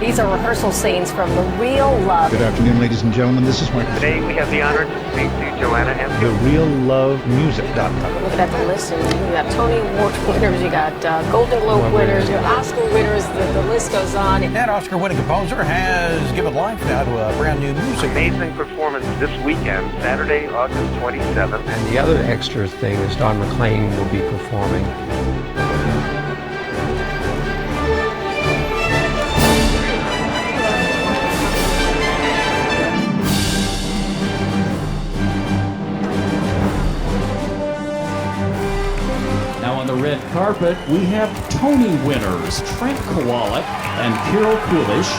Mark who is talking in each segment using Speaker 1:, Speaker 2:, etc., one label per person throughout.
Speaker 1: These are rehearsal scenes from The Real Love.
Speaker 2: Good afternoon, ladies and gentlemen. This is Mark.
Speaker 3: Today we have the honor to speak to Joanna and
Speaker 2: TheRealLoveMusic.com.
Speaker 1: Looking at the list, and you got Tony Award winners, you got Golden Globe winners, you got Oscar winners, the list goes on.
Speaker 4: That Oscar-winning composer has given life now to a brand new music.
Speaker 3: amazing performance this weekend, Saturday, August 27th.
Speaker 5: And the other extra thing is Don Mclean will be performing.
Speaker 6: Now on the red carpet, we have Tony winners, Trent Kowalik and Carol Coolish,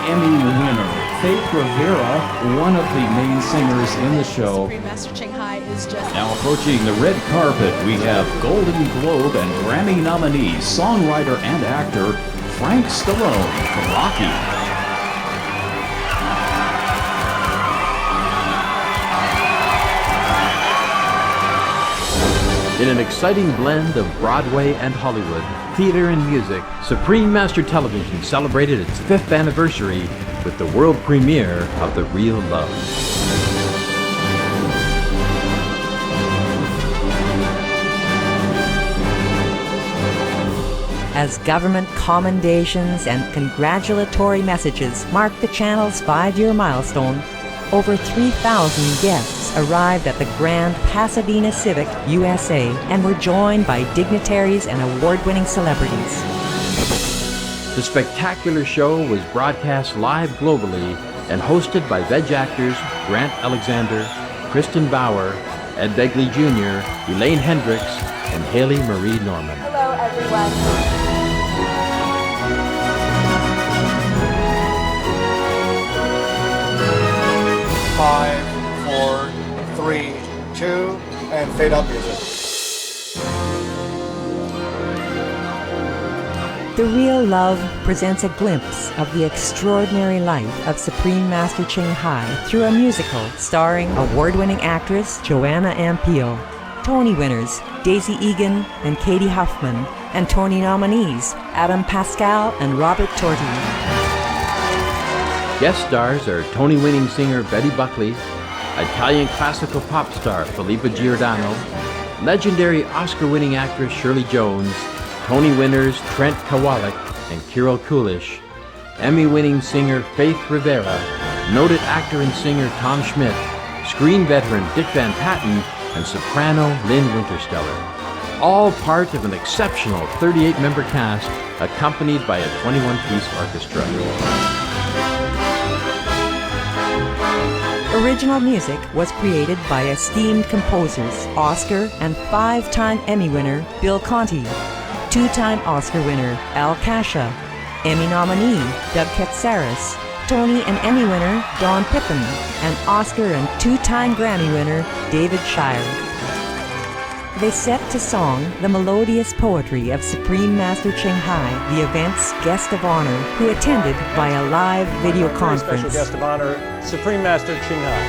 Speaker 6: Emmy winner, Faith Rivera, one of the main singers in the show.
Speaker 7: Supreme Master Ching Hai is just...
Speaker 6: Now approaching the red carpet, we have Golden Globe and Grammy nominee, songwriter and actor, Frank Stallone from Rocky.
Speaker 8: In an exciting blend of Broadway and Hollywood, theater and music, Supreme Master Television celebrated its 5th anniversary with the world premiere of The Real Love.
Speaker 9: As government commendations and congratulatory messages mark the channel's 5-year milestone, over 3,000 guests arrived at the Grand Pasadena Civic, USA, and were joined by dignitaries and award-winning celebrities.
Speaker 8: The spectacular show was broadcast live globally and hosted by veg actors Grant Alexander, Kristen Bauer, Ed Begley Jr., Elaine Hendricks, and Haley Marie Norman.
Speaker 1: Hello, everyone.
Speaker 10: 5, 4, 3, 2, and fade out music.
Speaker 9: The Real Love presents a glimpse of the extraordinary life of Supreme Master Ching Hai through a musical starring award-winning actress Joanna Ampio, Tony winners Daisy Egan and Katie Huffman, and Tony nominees Adam Pascal and Robert Torti.
Speaker 8: Guest stars are Tony-winning singer Betty Buckley, Italian classical pop star Filippa Giordano, legendary Oscar-winning actress Shirley Jones, Tony winners Trent Kowalik and Carol Coolish, Emmy-winning singer Faith Rivera, noted actor and singer Tom Schmidt, screen veteran Dick Van Patten, and soprano Lynn Wintersteller. All part of an exceptional 38-member cast accompanied by a 21-piece orchestra.
Speaker 9: Original music was created by esteemed composers, Oscar and 5-time Emmy winner Bill Conti, 2-time Oscar winner Al Kasha, Emmy nominee Doug Katsaris, Tony and Emmy winner Don Pippin, and Oscar and 2-time Grammy winner David Shire. They set to song the melodious poetry of Supreme Master Ching Hai, the event's guest of honor, who attended by a live video conference.
Speaker 10: Very special guest of honor, Supreme Master Ching Hai.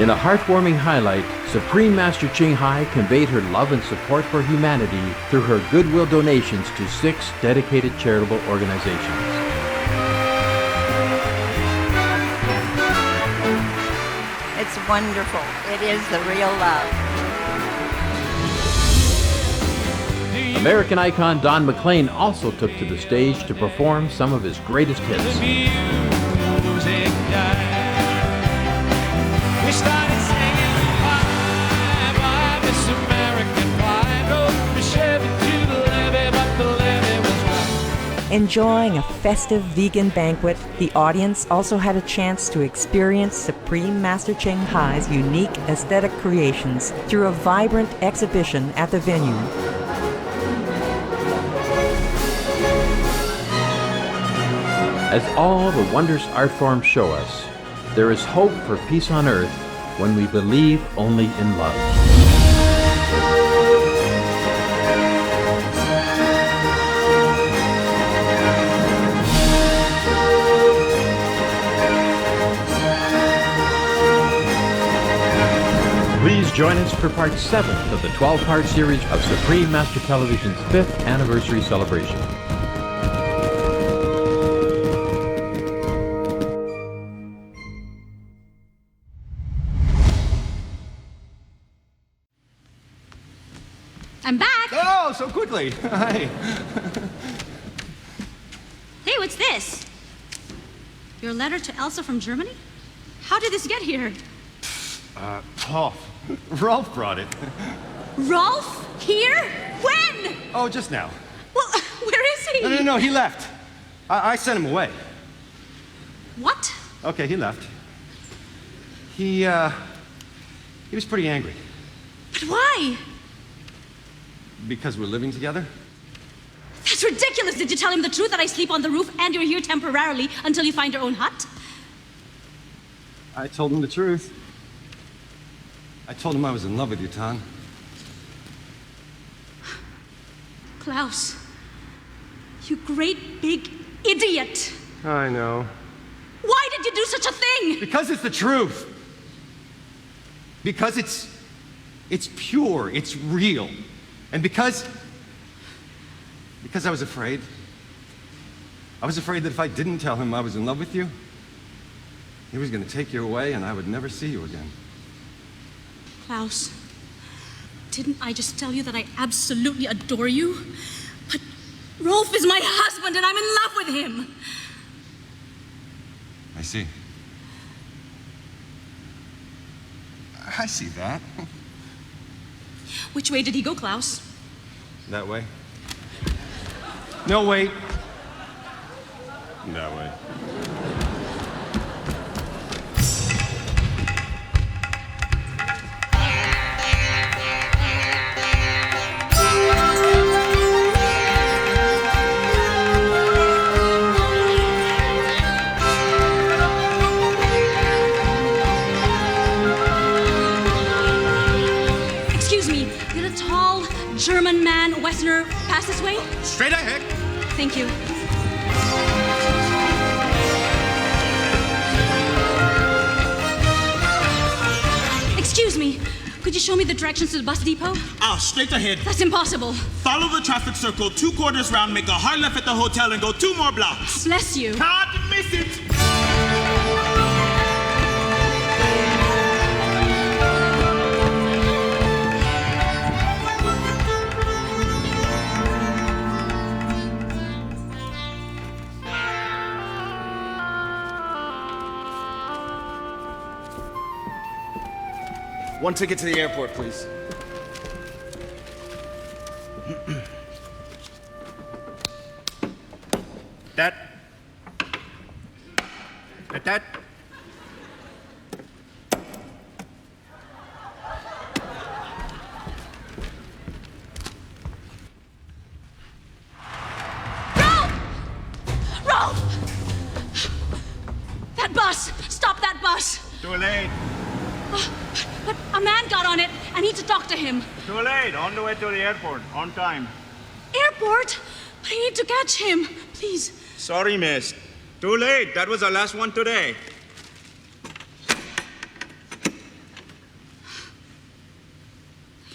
Speaker 8: In a heartwarming highlight, Supreme Master Ching Hai conveyed her love and support for humanity through her goodwill donations to 6 dedicated charitable organizations.
Speaker 7: It's wonderful. It is the real love.
Speaker 8: American icon Don Mclean also took to the stage to perform some of his greatest hits.
Speaker 9: Enjoying a festive vegan banquet, the audience also had a chance to experience Supreme Master Ching Hai's unique aesthetic creations through a vibrant exhibition at the venue.
Speaker 8: As all the wondrous art forms show us, there is hope for peace on earth when we believe only in love. Please join us for part 7 of the 12-part series of Supreme Master Television's 5th anniversary celebration.
Speaker 11: I'm back.
Speaker 12: Oh, so quickly. Hi.
Speaker 11: Hey, what's this? Your letter to Elsa from Germany? How did this get here?
Speaker 12: Rolf brought it.
Speaker 11: Rolf? Here? When?
Speaker 12: Oh, just now.
Speaker 11: Well, where is he?
Speaker 12: No, he left. I sent him away.
Speaker 11: What?
Speaker 12: Okay, he left. He was pretty angry.
Speaker 11: But why?
Speaker 12: Because we're living together?
Speaker 11: That's ridiculous. Did you tell him the truth that I sleep on the roof and you're here temporarily until you find your own hut?
Speaker 12: I told him the truth. I told him I was in love with you, Tan.
Speaker 11: Klaus, you great big idiot.
Speaker 12: I know.
Speaker 11: Why did you do such a thing?
Speaker 12: Because it's the truth. Because it's pure, it's real. And because I was afraid. I was afraid that if I didn't tell him I was in love with you, he was going to take you away and I would never see you again.
Speaker 11: Klaus, didn't I just tell you that I absolutely adore you? But Rolf is my husband and I'm in love with him.
Speaker 12: I see. I see that.
Speaker 11: Which way did he go, Klaus?
Speaker 12: That way. No, wait. That way.
Speaker 11: Excuse me, did a tall German man, Westerner, pass this way?
Speaker 12: Straight ahead.
Speaker 11: Thank you. Excuse me, could you show me the directions to the bus depot?
Speaker 13: Straight ahead.
Speaker 11: That's impossible.
Speaker 13: Follow the traffic circle 2 quarters round, make a hard left at the hotel, and go 2 more blocks.
Speaker 11: Bless you.
Speaker 13: Can't miss it.
Speaker 10: One ticket to the airport, please.
Speaker 12: That.
Speaker 11: Rolf! That bus! Stop that bus!
Speaker 3: Too late.
Speaker 11: But a man got on it. I need to talk to him.
Speaker 3: Too late. On the way to the airport. On time.
Speaker 11: Airport? I need to catch him. Please.
Speaker 3: Sorry, miss. Too late. That was our last one today.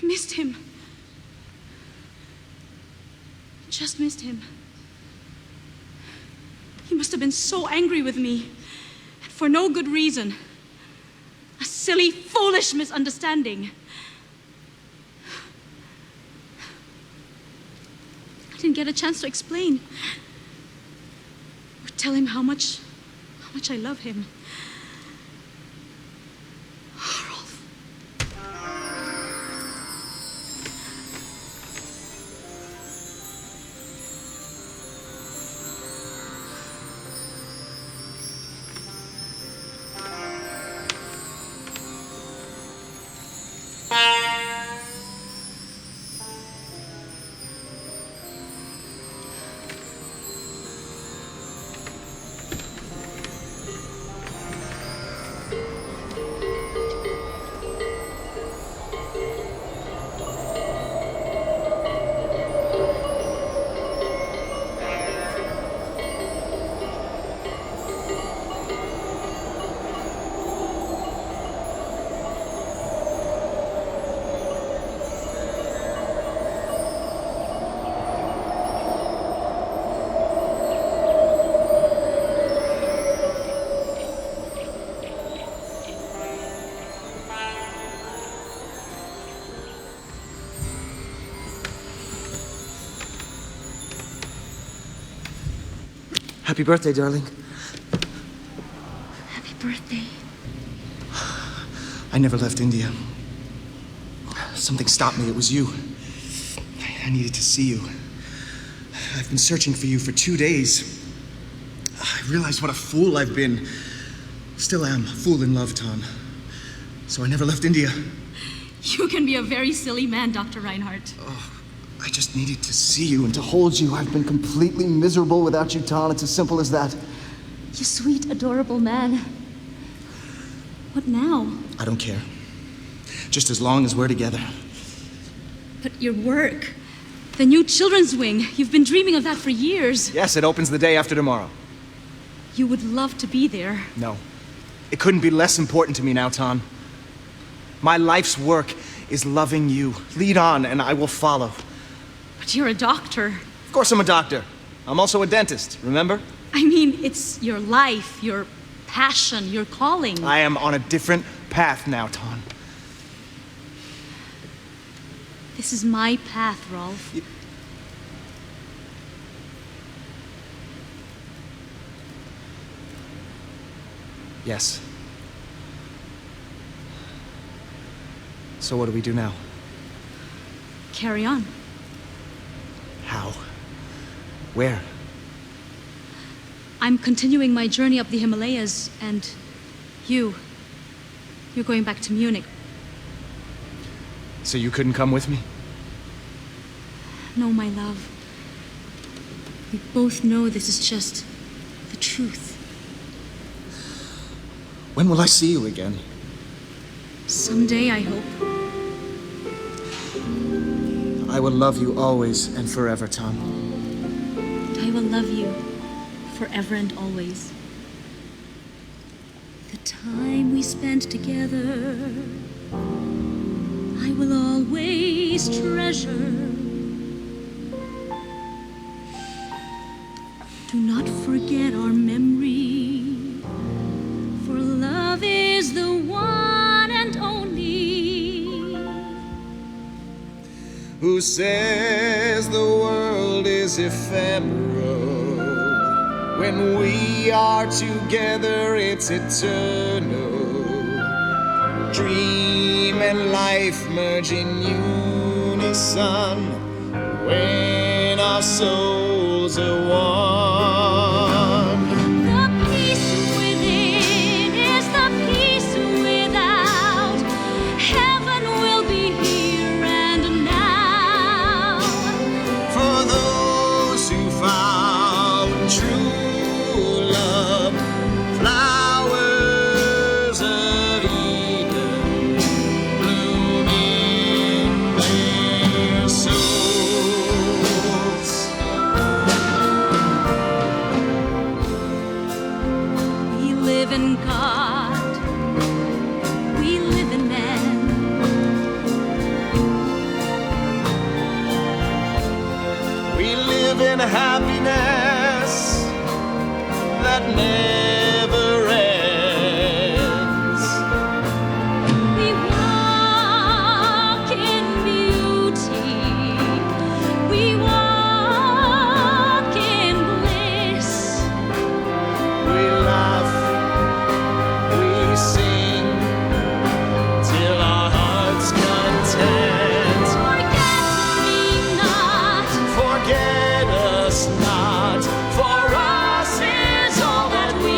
Speaker 11: I missed him. Just missed him. He must have been so angry with me. And for no good reason. A silly, foolish misunderstanding. I didn't get a chance to explain. Or tell him how much I love him.
Speaker 14: Happy birthday, darling.
Speaker 11: Happy birthday.
Speaker 14: I never left India. Something stopped me. It was you. I needed to see you. I've been searching for you for 2 days. I realized what a fool I've been. Still am a fool in love, Ton. So I never left India.
Speaker 11: You can be a very silly man, Dr. Reinhardt.
Speaker 14: Oh, I just needed to see you and to hold you. I've been completely miserable without you, Ton. It's as simple as that.
Speaker 11: You sweet, adorable man. What now?
Speaker 14: I don't care. Just as long as we're together.
Speaker 11: But your work, the new children's wing, you've been dreaming of that for years.
Speaker 14: Yes, it opens the day after tomorrow.
Speaker 11: You would love to be there.
Speaker 14: No. It couldn't be less important to me now, Ton. My life's work is loving you. Lead on, and I will follow.
Speaker 11: But you're a doctor.
Speaker 14: Of course I'm a doctor. I'm also a dentist, remember?
Speaker 11: I mean, it's your life, your passion, your calling.
Speaker 14: I am on a different path now, Ton.
Speaker 11: This is my path, Rolf.
Speaker 14: Yes. So what do we do now?
Speaker 11: Carry on.
Speaker 14: How? Where?
Speaker 11: I'm continuing my journey up the Himalayas, and you're going back to Munich.
Speaker 14: So you couldn't come with me?
Speaker 11: No, my love. We both know this is just the truth.
Speaker 14: When will I see you again?
Speaker 11: Someday, I hope.
Speaker 14: I will love you always and forever, Tom.
Speaker 11: I will love you forever and always. The time we spent together, I will always treasure. Do not forget our memory, for love is the one and only.
Speaker 14: Who says the world is ephemeral? When we are together, it's eternal. Dream and life merge in unison when our souls are one.
Speaker 11: The peace within is the peace without. Heaven will be here and now.
Speaker 14: For those who found true love, flowers of Eden bloom in their souls.
Speaker 11: We live in God. We live in man.
Speaker 14: We live in happiness that never ends.
Speaker 11: We walk in beauty. We walk in bliss.
Speaker 14: We laugh, we sing till our hearts content.
Speaker 11: Forget me not.
Speaker 14: Forget us not, for us is all that we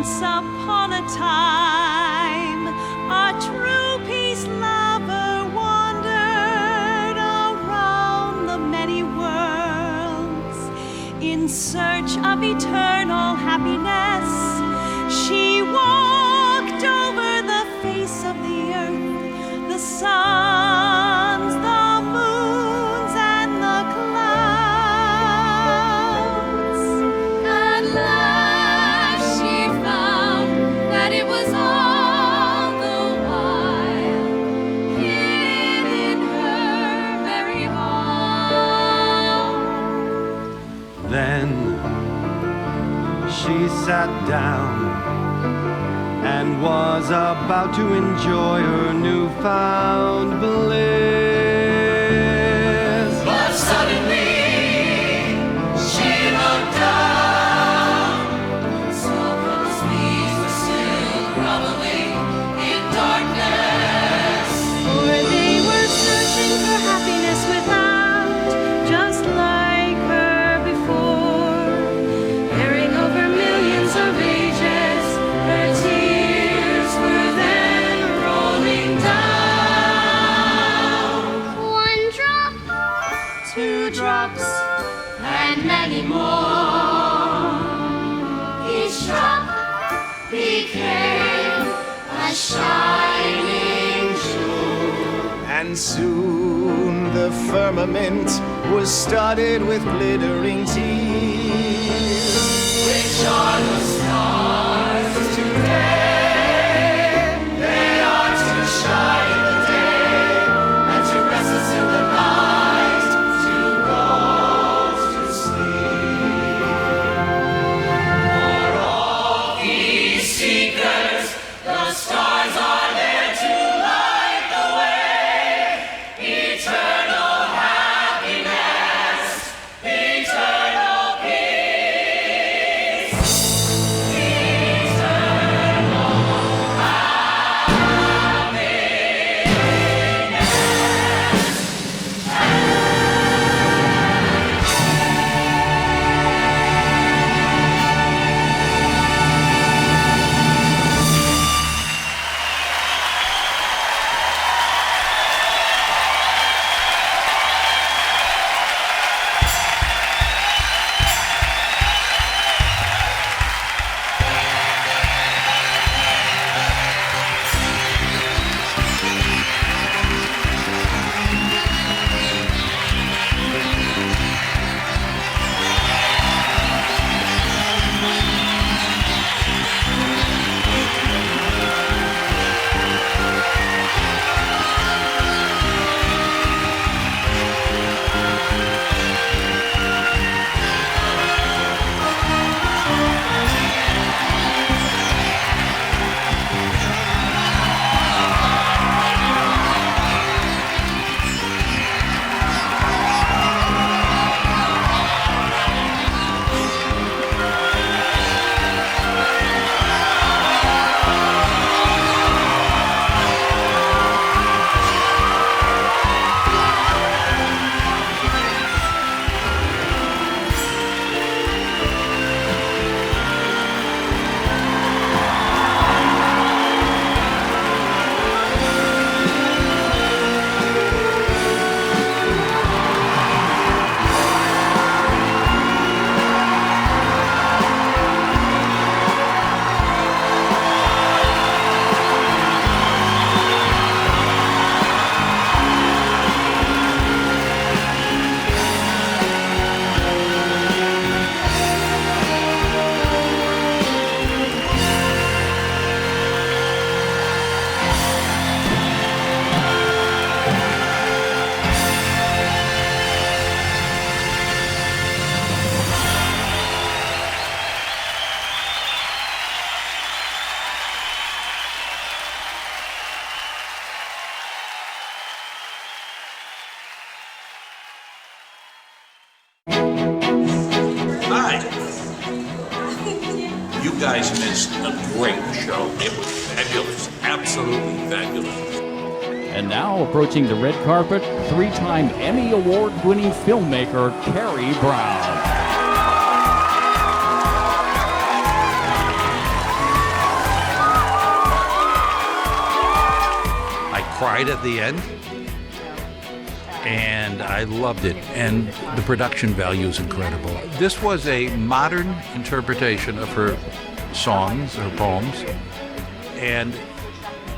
Speaker 15: Once upon a time, a true peace lover wandered around the many worlds in search of eternal happiness. She walked over the face of the earth, the suns, the moons, and the clouds. At last she found that it was all the while hidden in her very heart.
Speaker 12: Then she sat down and was about to enjoy her newfound bliss.
Speaker 15: But suddenly she looked down, saw those knees were still groveling in darkness. For they were searching for happiness without, just like her before, bearing over millions of ages. Her tears were then rolling down. One drop, 2 drops, and many more. Each drop became a shining jewel.
Speaker 14: And soon the firmament was studded with glittering tears.
Speaker 15: Which are the stars today? They are to shine in the day and to rest us in the night, to go to sleep. For all these seekers, the stars are there to light the way. Eternal happiness, eternal peace, eternal
Speaker 16: You guys missed a great show. It was fabulous, absolutely fabulous.
Speaker 6: And now, approaching the red carpet, 3-time Emmy Award-winning filmmaker Carrie Brown.
Speaker 17: cried at the end. And I loved it. And the production value is incredible. This was a modern interpretation of her songs, her poems. And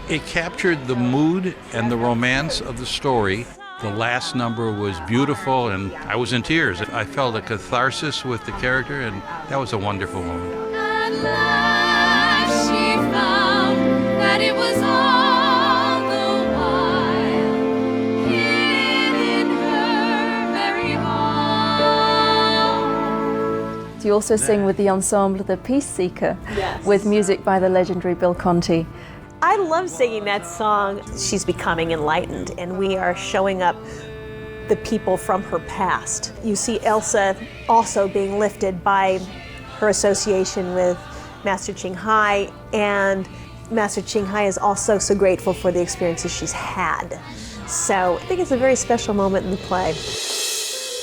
Speaker 17: it captured the mood and the romance of the story. The last number was beautiful, and I was in tears. I felt a catharsis with the character, and that was a wonderful moment.
Speaker 15: At last she found that it was all the while hid in her very heart.
Speaker 18: You also sing with the ensemble The Peace Seeker,
Speaker 1: Yes.
Speaker 18: with music by the legendary Bill Conti.
Speaker 1: I love singing that song. She's becoming enlightened, and we are showing up the people from her past. You see Elsa also being lifted by her association with Master Ching Hai, and Master Ching Hai is also so grateful for the experiences she's had. So I think it's a very special moment in the play.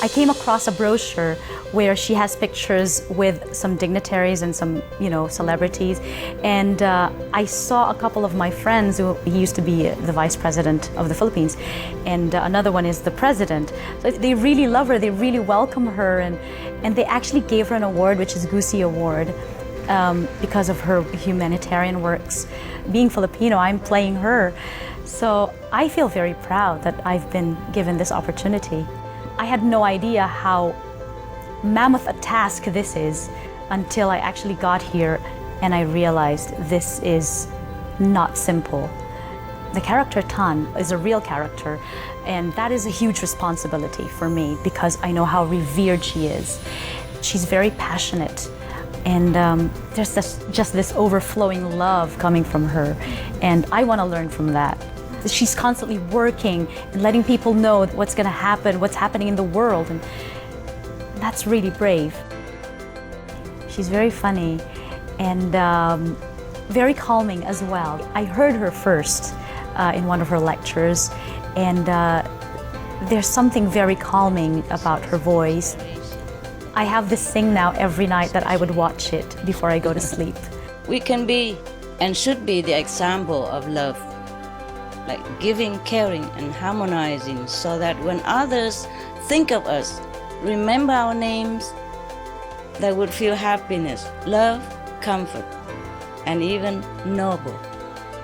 Speaker 11: I came across a brochure where she has pictures with some dignitaries and some, celebrities. And I saw a couple of my friends who he used to be the vice president of the Philippines, and another one is the president. So they really love her, they really welcome her, and they actually gave her an award, which is Gusi Award, because of her humanitarian works. Being Filipino, I'm playing her. So I feel very proud that I've been given this opportunity. I had no idea how mammoth a task this is until I actually got here and I realized this is not simple. The character Tan is a real character, and that is a huge responsibility for me because I know how revered she is. She's very passionate, and there's just this overflowing love coming from her, and I want to learn from that. She's constantly working and letting people know what's going to happen, what's happening in the world, and that's really brave. She's very funny and very calming as well. I heard her first in one of her lectures, and there's something very calming about her voice. I have this thing now every night that I would watch it before I go to sleep.
Speaker 19: We can be and should be the example of love, like giving, caring, and harmonizing, so that when others think of us, remember our names, they would feel happiness, love, comfort, and even noble.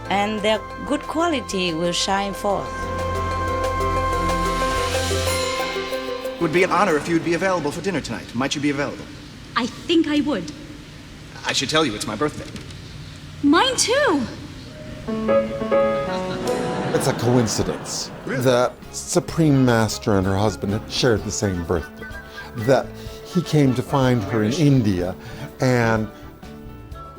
Speaker 19: And their good quality will shine forth.
Speaker 14: It would be an honor if you would be available for dinner tonight. Might you be available?
Speaker 11: I think I would.
Speaker 14: I should tell you, it's my birthday.
Speaker 11: Mine too.
Speaker 20: It's a coincidence that Supreme Master and her husband had shared the same birthday, that he came to find her in India, and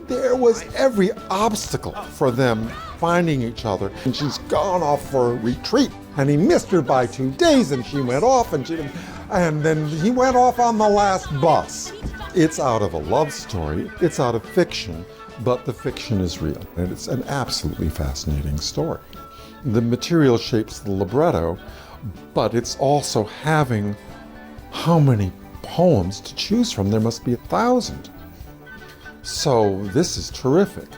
Speaker 20: there was every obstacle for them finding each other, and she's gone off for a retreat, and he missed her by 2 days, and she went off, and then he went off on the last bus. It's out of a love story, it's out of fiction, but the fiction is real, and it's an absolutely fascinating story. The material shapes the libretto, but it's also having how many poems to choose from. There must be 1,000. So this is terrific.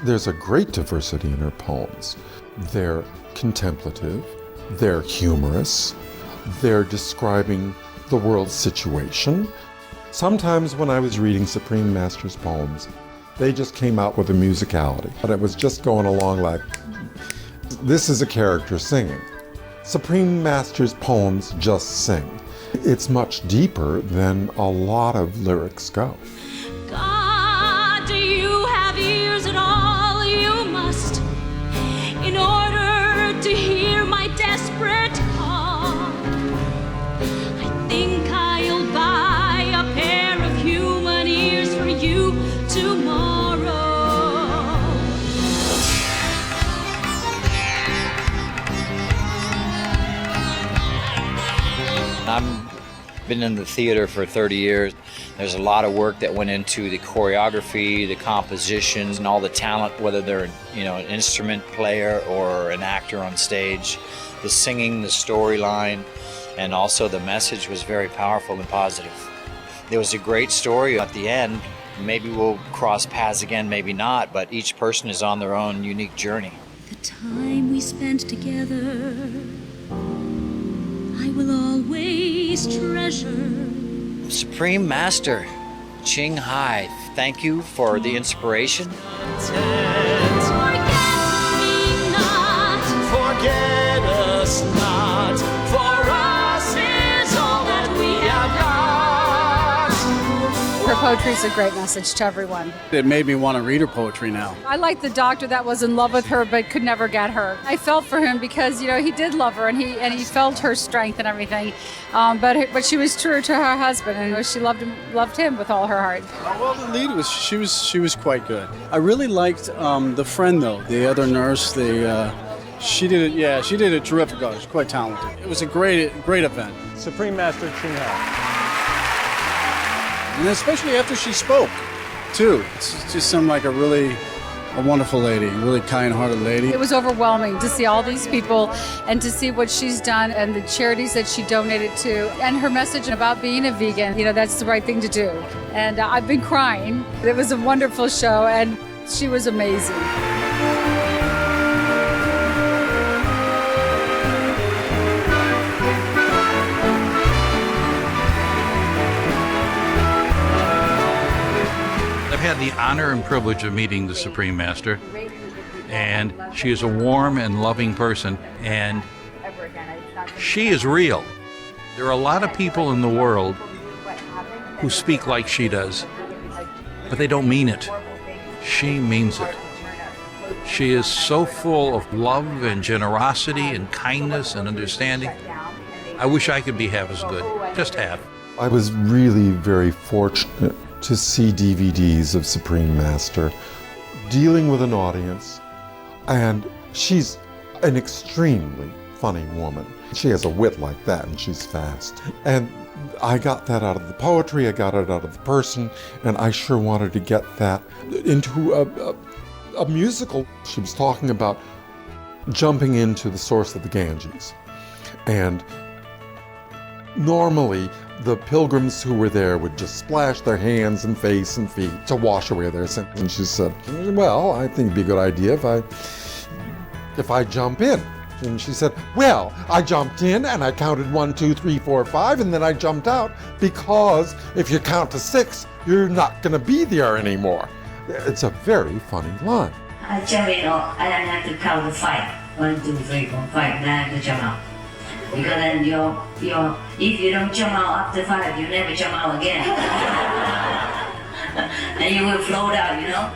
Speaker 20: There's a great diversity in her poems. They're contemplative, they're humorous, they're describing the world's situation. Sometimes when I was reading Supreme Master's poems, they just came out with a musicality, but it was just going along like, this is a character singing. Supreme Master's poems just sing. It's much deeper than a lot of lyrics go.
Speaker 11: God, do you have ears at all? You must, in order to hear my desperate call. I think I'll buy a pair of human ears for you tomorrow.
Speaker 21: I've been in the theater for 30 years. There's a lot of work that went into the choreography, the compositions, and all the talent, whether they're an instrument player or an actor on stage. The singing, the storyline, and also the message was very powerful and positive. There was a great story at the end. Maybe we'll cross paths again, maybe not, but each person is on their own unique journey.
Speaker 11: The time
Speaker 2: we spent together, I will always treasure.
Speaker 21: Supreme Master Ching Hai, thank you for the inspiration.
Speaker 15: Forget us not, for us is all that we have got.
Speaker 22: Her poetry is a great message to everyone.
Speaker 10: It made me want to read her poetry now.
Speaker 22: I like the doctor that was in love with her but could never get her. I felt for him because, you know, he did love her and he felt her strength and everything. But she was true to her husband, and she loved him with all her heart.
Speaker 10: Well, the lead was she was quite good. I really liked the friend though, the other nurse. She did it. Yeah, she did a terrific job. She's quite talented. It was a great event. Supreme Master Ching Hai. And especially after she spoke, too. It just seemed like a wonderful lady, really kind-hearted lady.
Speaker 22: It was overwhelming to see all these people and to see what she's done and the charities that she donated to, and her message about being a vegan. You know, that's the right thing to do. And I've been crying. It was a wonderful show, and she was amazing.
Speaker 17: I've had the honor and privilege of meeting the Supreme Master, and she is a warm and loving person, and she is real. There are a lot of people in the world who speak like she does, but they don't mean it. She means it. She is so full of love and generosity and kindness and understanding. I wish I could be half as good, just half.
Speaker 20: I was really very fortunate to see DVDs of Supreme Master dealing with an audience, and she's an extremely funny woman. She has a wit like that, and she's fast. And I got that out of the poetry, I got it out of the person, and I sure wanted to get that into a musical. She was talking about jumping into the source of the Ganges. And normally, the pilgrims who were there would just splash their hands and face and feet to wash away their sins. And she said, well, I think it'd be a good idea if I jump in. And she said, well, I jumped in and I counted 1, 2, 3, 4, 5, and then I jumped out because if you count to 6, you're not going to be there anymore. It's a very funny line.
Speaker 23: I jump in, I don't have to count to 5. 1, 2, 3, 4, 5, then I have to jump out. Because then if you don't jump out after 5, you never jump out again. And you will float out, you know?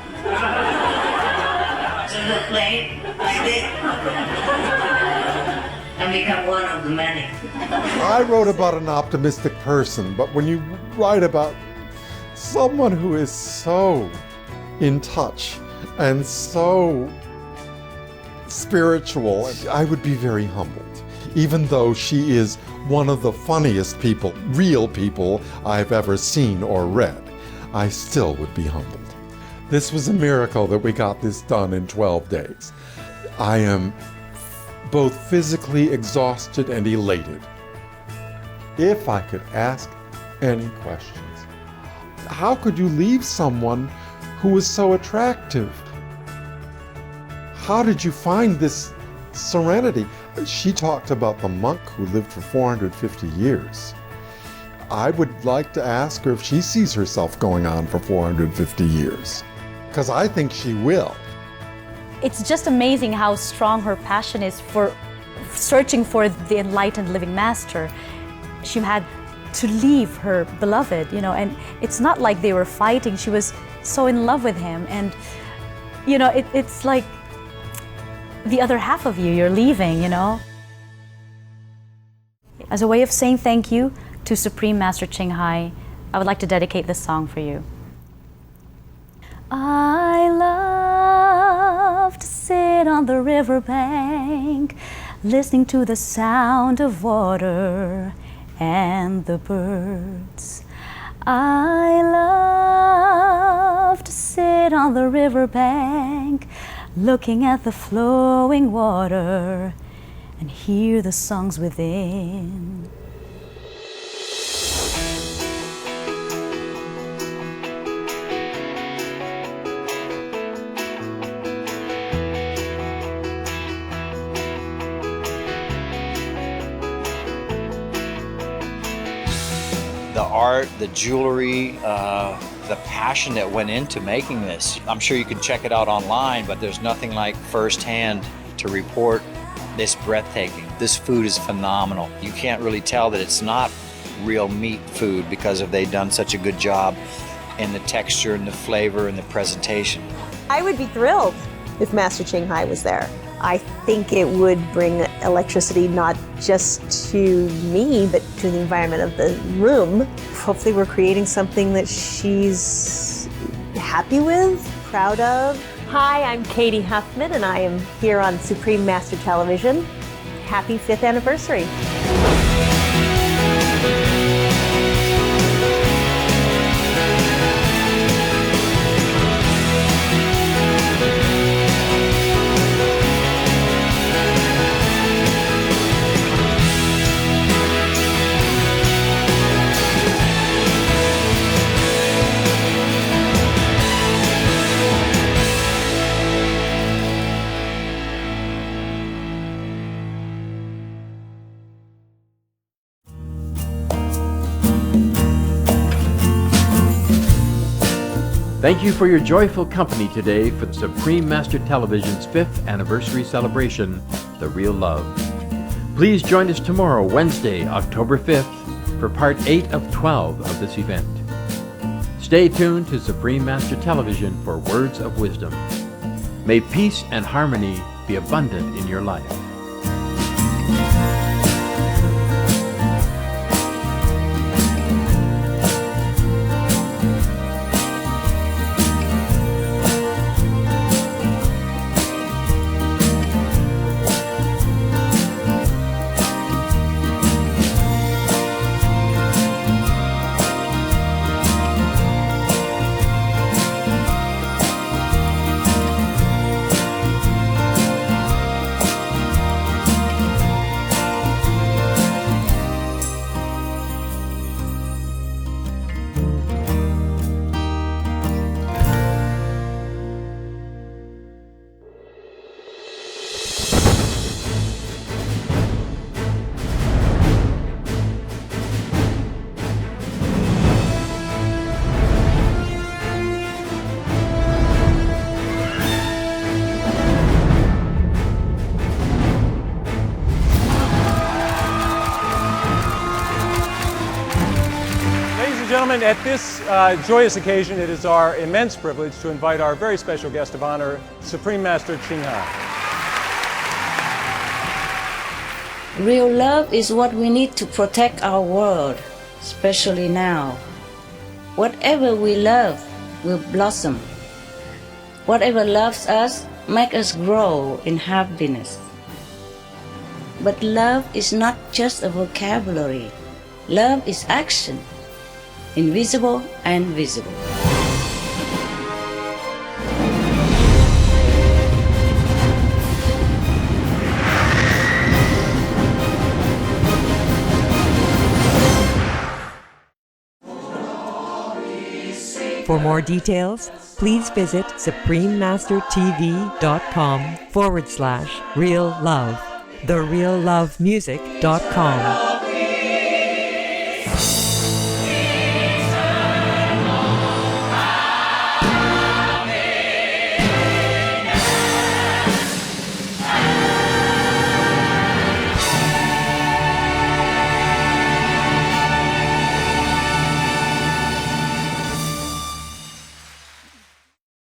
Speaker 23: So the plane, like this, and become one of the many.
Speaker 20: I wrote about an optimistic person, but when you write about someone who is so in touch and so spiritual, I would be very humbled. Even though she is one of the funniest people, real people, I've ever seen or read, I still would be humbled. This was a miracle that we got this done in 12 days. I am both physically exhausted and elated. If I could ask any questions, how could you leave someone who was so attractive? How did you find this serenity? She talked about the monk who lived for 450 years. I would like to ask her if she sees herself going on for 450 years, because I think she will.
Speaker 11: It's just amazing how strong her passion is for searching for the enlightened living master. She had to leave her beloved, you know, and it's not like they were fighting. She was so in love with him, and you know, it's like the other half of you're leaving, you know. As a way of saying thank you to Supreme Master Ching Hai, I would like to dedicate this song for you. I love to sit on the riverbank, listening to the sound of water and the birds. I love to sit on the riverbank, looking at the flowing water and hear the songs within.
Speaker 21: the art, the jewelry, the passion that went into making this. I'm sure you can check it out online, but there's nothing like firsthand to report this breathtaking. This food is phenomenal. You can't really tell that it's not real meat food because they've done such a good job in the texture and the flavor and the presentation.
Speaker 1: I would be thrilled if Master Ching Hai was there. I think it would bring electricity not just to me, but to the environment of the room. Hopefully we're creating something that she's happy with, proud of. Hi, I'm Katie Huffman, and I am here on Supreme Master Television. Happy 5th anniversary.
Speaker 8: Thank you for your joyful company today for the Supreme Master Television's 5th anniversary celebration, The Real Love. Please join us tomorrow, Wednesday, October 5th, for part 8 of 12 of this event. Stay tuned to Supreme Master Television for words of wisdom. May peace and harmony be abundant in your life.
Speaker 4: Gentlemen, at this joyous occasion, it is our immense privilege to invite our very special guest of honor, Supreme Master Ching Hai.
Speaker 19: Real love is what we need to protect our world, especially now. Whatever we love will blossom. Whatever loves us, make us grow in happiness. But love is not just a vocabulary. Love is action. Invisible and visible.
Speaker 9: For more details, please visit suprememastertv.com/real love, thereallovemusic.com.